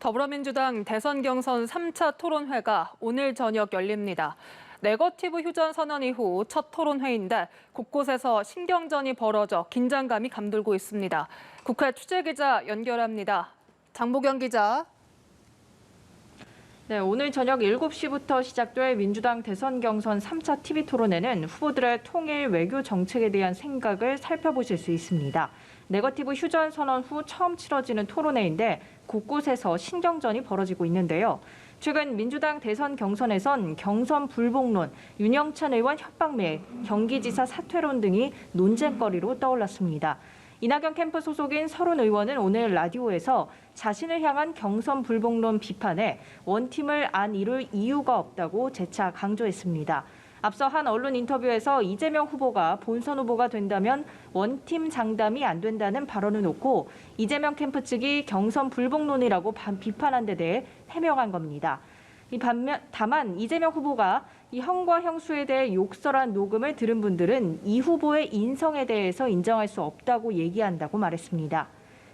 더불어민주당 대선 경선 3차 토론회가 오늘 저녁 열립니다. 네거티브 휴전 선언 이후 첫 토론회인데 곳곳에서 신경전이 벌어져 긴장감이 감돌고 있습니다. 국회 취재기자 연결합니다. 장보경 기자. 네, 오늘 저녁 7시부터 시작될 민주당 대선 경선 3차 TV 토론회는 후보들의 통일 외교 정책에 대한 생각을 살펴보실 수 있습니다. 네거티브 휴전 선언 후 처음 치러지는 토론회인데 곳곳에서 신경전이 벌어지고 있는데요. 최근 민주당 대선 경선에선 경선 불복론, 윤영찬 의원 협박매, 경기지사 사퇴론 등이 논쟁거리로 떠올랐습니다. 이낙연 캠프 소속인 서른 의원은 오늘 라디오에서 자신을 향한 경선 불복론 비판에 원팀을 안 이룰 이유가 없다고 재차 강조했습니다. 앞서 한 언론 인터뷰에서 이재명 후보가 본선 후보가 된다면 원팀 장담이 안 된다는 발언을 놓고 이재명 캠프 측이 경선 불복론이라고 비판한 데 대해 해명한 겁니다. 다만 이재명 후보가 이 형과 형수에 대해 욕설한 녹음을 들은 분들은 이 후보의 인성에 대해서 인정할 수 없다고 얘기한다고 말했습니다.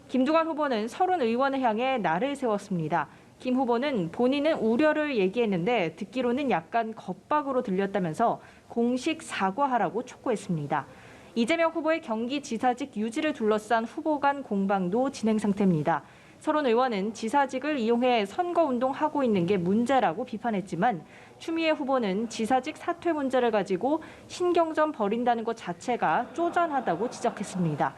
김두관 후보는 서른 의원을 향해 날을 세웠습니다. 김 후보는 본인은 우려를 얘기했는데 듣기로는 약간 겁박으로 들렸다면서 공식 사과하라고 촉구했습니다. 이재명 후보의 경기지사직 유지를 둘러싼 후보 간 공방도 진행 상태입니다. 서른 의원은 지사직을 이용해 선거운동하고 있는 게 문제라고 비판했지만 추미애 후보는 지사직 사퇴 문제를 가지고 신경전 벌인다는 것 자체가 쪼잔하다고 지적했습니다.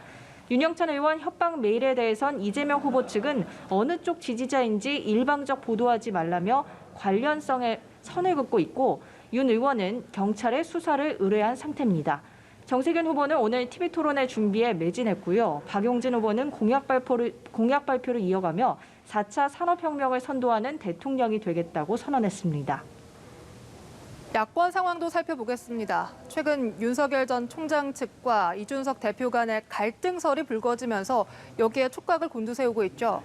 윤영찬 의원 협박 메일에 대해선 이재명 후보 측은 어느 쪽 지지자인지 일방적 보도하지 말라며 관련성에 선을 긋고 있고 윤 의원은 경찰에 수사를 의뢰한 상태입니다. 정세균 후보는 오늘 TV 토론회 준비에 매진했고요. 박용진 후보는 공약 발표를 이어가며 4차 산업혁명을 선도하는 대통령이 되겠다고 선언했습니다. 야권 상황도 살펴보겠습니다. 최근 윤석열 전 총장 측과 이준석 대표 간의 갈등설이 불거지면서 여기에 촉각을 곤두세우고 있죠.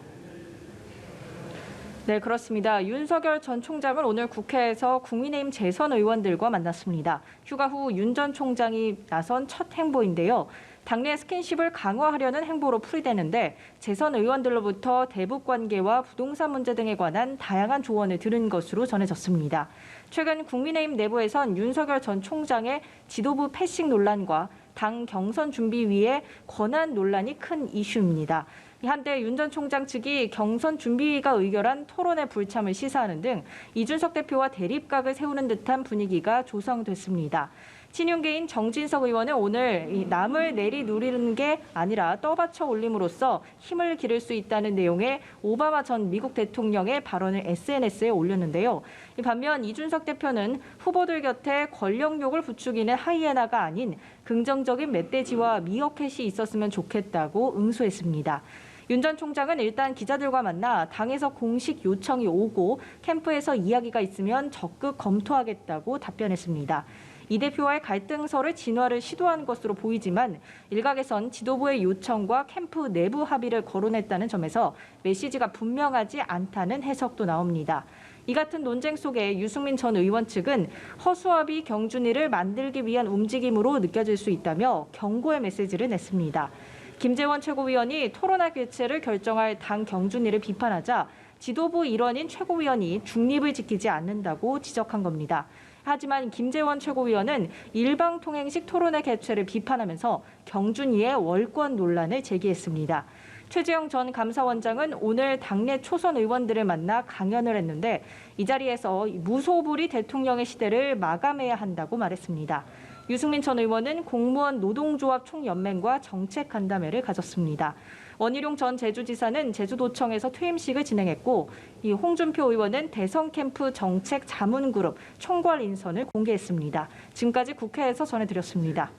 네, 그렇습니다. 윤석열 전 총장은 오늘 국회에서 국민의힘 재선 의원들과 만났습니다. 휴가 후 윤 전 총장이 나선 첫 행보인데요. 당내 스킨십을 강화하려는 행보로 풀이되는데 재선 의원들로부터 대북 관계와 부동산 문제 등에 관한 다양한 조언을 들은 것으로 전해졌습니다. 최근 국민의힘 내부에선 윤석열 전 총장의 지도부 패싱 논란과 당 경선 준비위의 권한 논란이 큰 이슈입니다. 한때 윤 전 총장 측이 경선 준비위가 의결한 토론의 불참을 시사하는 등 이준석 대표와 대립각을 세우는 듯한 분위기가 조성됐습니다. 친윤계인 정진석 의원은 오늘 남을 내리누리는 게 아니라 떠받쳐 올림으로써 힘을 기를 수 있다는 내용의 오바마 전 미국 대통령의 발언을 SNS에 올렸는데요. 반면 이준석 대표는 후보들 곁에 권력욕을 부추기는 하이에나가 아닌 긍정적인 멧돼지와 미어캣이 있었으면 좋겠다고 응수했습니다. 윤 전 총장은 일단 기자들과 만나 당에서 공식 요청이 오고 캠프에서 이야기가 있으면 적극 검토하겠다고 답변했습니다. 이 대표와의 갈등설을 진화를 시도한 것으로 보이지만 일각에선 지도부의 요청과 캠프 내부 합의를 거론했다는 점에서 메시지가 분명하지 않다는 해석도 나옵니다. 이 같은 논쟁 속에 유승민 전 의원 측은 허수아비 경준위를 만들기 위한 움직임으로 느껴질 수 있다며 경고의 메시지를 냈습니다. 김재원 최고위원이 토론회 개최를 결정할 당 경준위를 비판하자 지도부 일원인 최고위원이 중립을 지키지 않는다고 지적한 겁니다. 하지만 김재원 최고위원은 일방통행식 토론회 개최를 비판하면서 경준위의 월권 논란을 제기했습니다. 최재형 전 감사원장은 오늘 당내 초선 의원들을 만나 강연을 했는데 이 자리에서 무소불위 대통령의 시대를 마감해야 한다고 말했습니다. 유승민 전 의원은 공무원 노동조합 총연맹과 정책간담회를 가졌습니다. 원희룡 전 제주지사는 제주도청에서 퇴임식을 진행했고 이 홍준표 의원은 대선 캠프 정책 자문그룹 총괄 인선을 공개했습니다. 지금까지 국회에서 전해드렸습니다.